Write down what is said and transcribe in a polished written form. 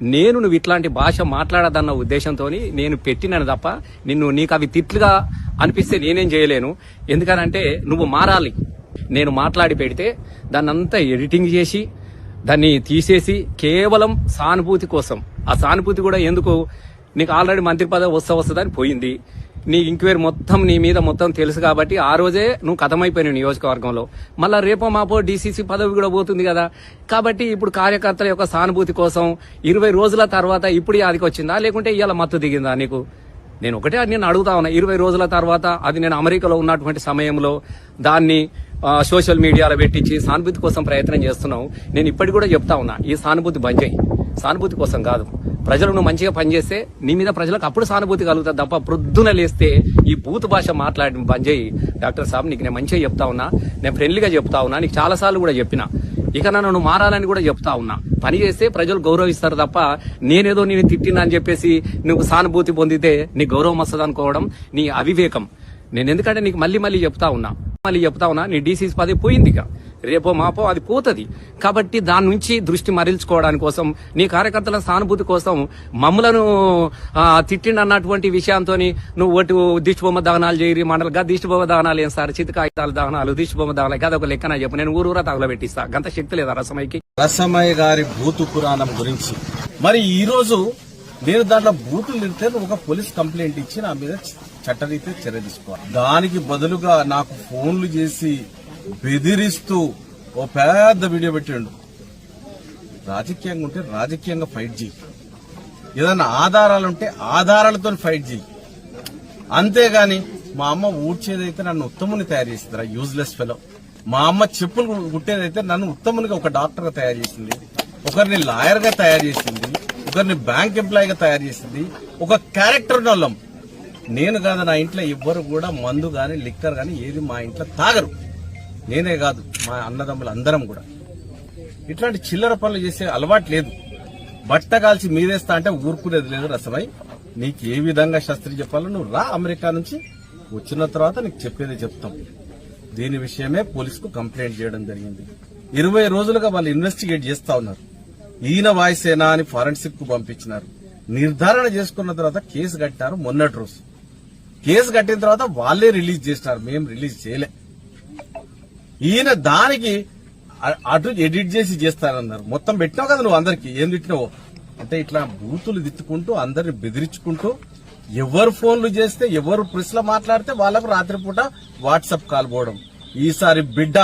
నువ్వు ఇట్లాంటి భాష మాట్లాడదన్న ఉద్దేశంతో నేను పెట్టినాను తప్ప నీకు అవి తిట్లుగా అనిపిస్తే నేనేం చేయలేను. ఎందుకనంటే నువ్వు మారాలి. నేను మాట్లాడి పెడితే దాన్ని అంతా ఎడిటింగ్ చేసి దాన్ని తీసేసి కేవలం సానుభూతి కోసం, ఆ సానుభూతి కూడా ఎందుకు, నీకు ఆల్రెడీ మంత్రి పదవి వస్తుందని పోయింది, నీ ఇంక్వైరీ మొత్తం నీ మీద మొత్తం తెలుసు కాబట్టి ఆ రోజే నువ్వు కథమైపోయినావు నియోజకవర్గంలో. మళ్ళా రేపో మాపో డీసీసీ పదవి కూడా పోతుంది కదా. కాబట్టి ఇప్పుడు కార్యకర్తల యొక్క సానుభూతి కోసం 20 రోజుల తర్వాత ఇప్పుడు అదికి వచ్చిందా, లేకుంటే ఇవాళ మత్తు దిగిందా నీకు? నేను ఒకటే నేను అడుగుతా ఉన్నా. 20 రోజుల తర్వాత అది నేను అమెరికాలో ఉన్నటువంటి సమయంలో దాన్ని సోషల్ మీడియాలో పెట్టించి సానుభూతి కోసం ప్రయత్నం చేస్తున్నావు. నేను ఇప్పటికి కూడా చెప్తా ఉన్నా, ఈ సానుభూతి బంద్ చేయి. సానుభూతి కోసం కాదు, ప్రజలు నువ్వు మంచిగా పనిచేస్తే నీ మీద ప్రజలకు అప్పుడు సానుభూతి కలుగుతుంది తప్ప ప్రొద్దున లేస్తే ఈ బూత్ భాష మాట్లాడి బంద్ చేయి. డాక్టర్ సాబ్, నీకు నేను మంచిగా చెప్తా ఉన్నా, నేను ఫ్రెండ్లీగా చెప్తా ఉన్నా, నీకు చాలాసార్లు కూడా చెప్పినా. ఇక నన్ను మారాలని కూడా చెప్తా ఉన్నా. పని చేస్తే ప్రజలు గౌరవిస్తారు తప్ప నేనేదో నేను తిట్టినా అని చెప్పేసి నువ్వు సానుభూతి పొందితే నీ గౌరవం వస్తుంది అనుకోవడం నీ అవివేకం. నేను ఎందుకంటే నీకు మళ్ళీ చెప్తా ఉన్నా, నీ డీసీసీ పదవి పోయింది, ఇక రేపో మాపో అది పోతుంది. కాబట్టి దాని నుంచి దృష్టి మరల్చుకోవడానికి కోసం, నీ కార్యకర్తల సానుభూతి కోసం మమ్మలను తిట్టిండన్నటువంటి విషయంతో నువ్వు ఒకటి దిష్టిబొమ్మ దహనాలు చేయరి మండలిగా. దిష్టిబొమ్మ దహనాలు ఏం సార్, చితకాయితాల దహనాలు, దిష్టిబొమ్మ దహనాలు కాదు, ఒక లెక్కన చెప్పు. నేను ఊరూరా తగలబెట్టిస్తా. గంత శక్తి లేదా రసమయ్యకి? రసమయ్య గారి బూతు పురాణం గురించి మరి ఈ రోజు నేను దాంట్లో బూతులు తిడితే ఒక పోలీస్ కంప్లైంట్ ఇచ్చి నా మీద చట్టరీత్యా చర్య తీసుకోవాలి. దానికి బదులుగా నాకు ఫోన్లు చేసి బెదిరిస్తూ ఓ పెద్ద వీడియో పెట్టిండు. రాజకీయంగా ఉంటే రాజకీయంగా ఫైట్ చేయి, ఏదైనా ఆధారాలుంటే ఆధారాలతో ఫైట్ చేయి. అంతేగాని మా అమ్మ ఊడ్చేదైతే నన్ను ఉత్తముని తయారు చేసిందిరా, యూజ్లెస్ ఫెలో. మా అమ్మ చెప్పులు కుట్టేదైతే నన్ను ఉత్తమునిగా ఒక డాక్టర్ గా తయారు చేసింది, ఒకరిని లాయర్ గా తయారు చేసింది, ఒకరిని బ్యాంక్ ఎంప్లాయీగా తయారు చేసింది, ఒక క్యారెక్టర్ నోళ్ళం. నేను కాదు, నా ఇంట్లో ఎవ్వరు కూడా మందు గాని లిక్కర్ గాని ఏది మా ఇంట్లో తాగరు. నేనే కాదు, మా అన్నదమ్ములు అందరం కూడా. ఇట్లాంటి చిల్లర పనులు చేసే అలవాటు లేదు. బట్ట కాల్చి మీదేస్తా అంటే ఊరుకునేది లేదు. రసమై, నీకు ఏ విధంగా శాస్త్రి చెప్పాలో నువ్వు రా. అమెరికా నుంచి వచ్చిన తర్వాత నీకు చెప్పేది చెప్తాం. దీని విషయమే పోలీసుకు కంప్లైంట్ చేయడం జరిగింది. 20 రోజులుగా వాళ్ళు ఇన్వెస్టిగేట్ చేస్తా ఉన్నారు. ఈయన వాయుసేన అని ఫారెన్సిక్ కు పంపించినారు. నిర్ధారణ చేసుకున్న తర్వాత కేసు కట్టినారు. మొన్నటి రోజు కేసు కట్టిన తర్వాత వాళ్ళే రిలీజ్ చేసినారు, మేము రిలీజ్ చేయలే. ఈయన దానికి అటు ఎడిట్ చేసి చేస్తారన్నారు. మొత్తం పెట్టినావు కదా నువ్వు అందరికి, ఏం తిట్టినావు అంటే ఇట్లా బూతులు తిట్టుకుంటూ అందరిని బెదిరించుకుంటూ ఎవరు ఫోన్లు చేస్తే ఎవరు ప్రెస్ లో మాట్లాడితే వాళ్ళకు రాత్రిపూట వాట్సాప్ కాల్ పోవడం. ఈసారి బిడ్డ